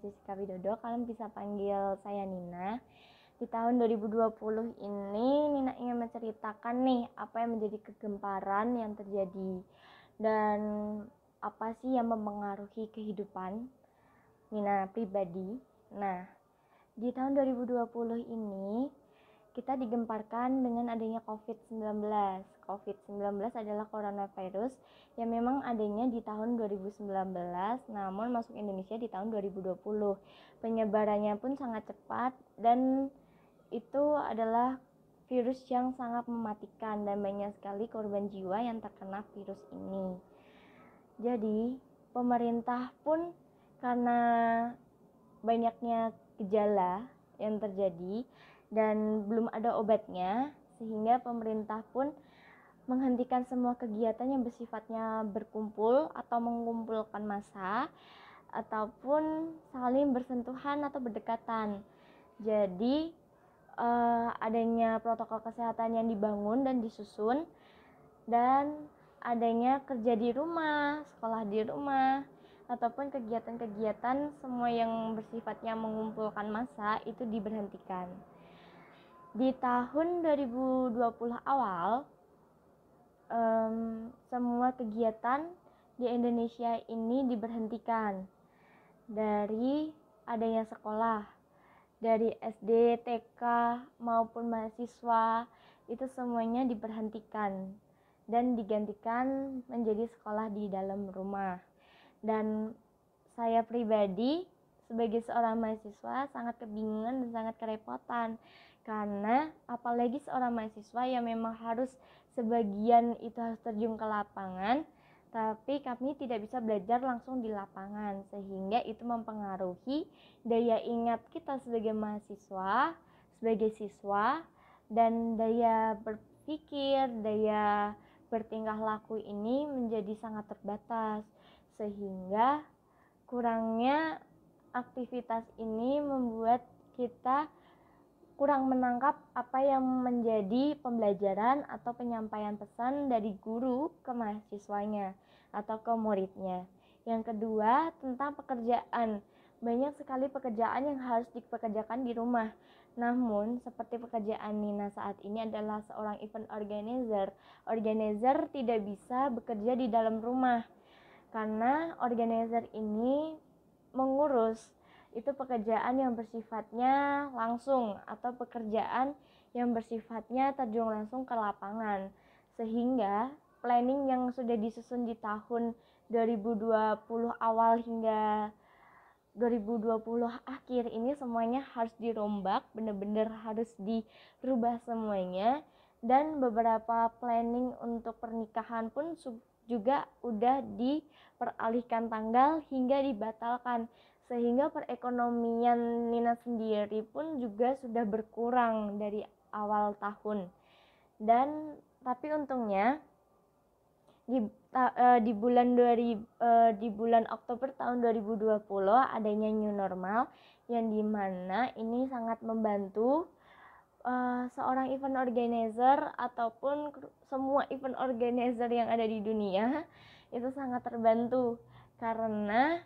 Jessica Widodo, kalian bisa panggil saya Nina. Di tahun 2020 ini Nina ingin menceritakan nih apa yang menjadi kegemparan yang terjadi dan apa sih yang mempengaruhi kehidupan Nina pribadi. Nah, di tahun 2020 ini kita digemparkan dengan adanya COVID-19. COVID-19 adalah coronavirus yang memang adanya di tahun 2019, namun masuk Indonesia di tahun 2020. Penyebarannya pun sangat cepat dan itu adalah virus yang sangat mematikan dan banyak sekali korban jiwa yang terkena virus ini. Jadi, pemerintah pun karena banyaknya gejala yang terjadi dan belum ada obatnya, sehingga pemerintah pun menghentikan semua kegiatan yang bersifatnya berkumpul atau mengumpulkan massa ataupun saling bersentuhan atau berdekatan. Jadi adanya protokol kesehatan yang dibangun dan disusun, dan adanya kerja di rumah, sekolah di rumah, ataupun kegiatan-kegiatan semua yang bersifatnya mengumpulkan massa itu diberhentikan. Di tahun 2020 awal, semua kegiatan di Indonesia ini diberhentikan, dari adanya sekolah, dari SD, TK maupun mahasiswa, itu semuanya diberhentikan dan digantikan menjadi sekolah di dalam rumah. Dan saya pribadi sebagai seorang mahasiswa sangat kebingungan dan sangat kerepotan, karena apalagi seorang mahasiswa yang memang harus sebagian itu harus terjun ke lapangan, tapi kami tidak bisa belajar langsung di lapangan, sehingga itu mempengaruhi daya ingat kita sebagai mahasiswa, sebagai siswa, dan daya berpikir, daya bertingkah laku ini menjadi sangat terbatas, sehingga kurangnya aktivitas ini membuat kita kurang menangkap apa yang menjadi pembelajaran atau penyampaian pesan dari guru ke mahasiswanya atau ke muridnya. Yang kedua, tentang pekerjaan. Banyak sekali pekerjaan yang harus dipekerjakan di rumah. Namun, seperti pekerjaan Nina saat ini adalah seorang event organizer. Organizer tidak bisa bekerja di dalam rumah, karena organizer ini mengurus itu pekerjaan yang bersifatnya langsung atau pekerjaan yang bersifatnya terjun langsung ke lapangan, sehingga planning yang sudah disusun di tahun 2020 awal hingga 2020 akhir ini semuanya harus dirombak, benar-benar harus dirubah semuanya. Dan beberapa planning untuk pernikahan pun juga udah diperalihkan tanggal hingga dibatalkan, sehingga perekonomian Nina sendiri pun juga sudah berkurang dari awal tahun. Dan tapi untungnya di bulan Oktober tahun 2020 adanya new normal, yang dimana ini sangat membantu seorang event organizer ataupun semua event organizer yang ada di dunia itu sangat terbantu, karena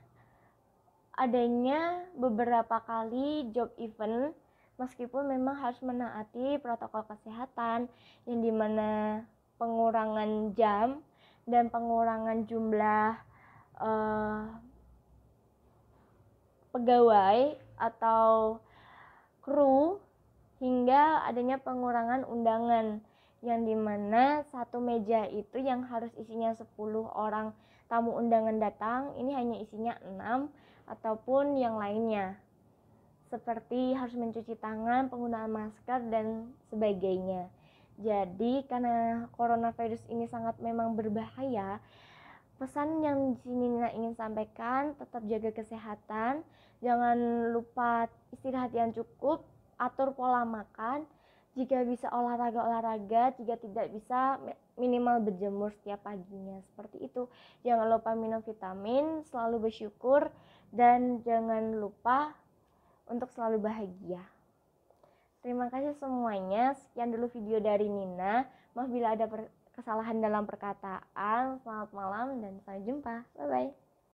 adanya beberapa kali job event, meskipun memang harus menaati protokol kesehatan, yang dimana pengurangan jam dan pengurangan jumlah pegawai atau kru, hingga adanya pengurangan undangan, yang dimana satu meja itu yang harus isinya 10 orang tamu undangan datang, ini hanya isinya 6 ataupun yang lainnya, seperti harus mencuci tangan, penggunaan masker, dan sebagainya. Jadi karena coronavirus ini sangat memang berbahaya, pesan yang di sini Nina ingin sampaikan, tetap jaga kesehatan, jangan lupa istirahat yang cukup, atur pola makan, jika bisa olahraga, jika tidak bisa minimal berjemur setiap paginya, seperti itu. Jangan lupa minum vitamin, selalu bersyukur, dan jangan lupa untuk selalu bahagia. Terima kasih semuanya. Sekian dulu video dari Nina. Maaf bila ada kesalahan dalam perkataan. Selamat malam dan sampai jumpa. Bye-bye.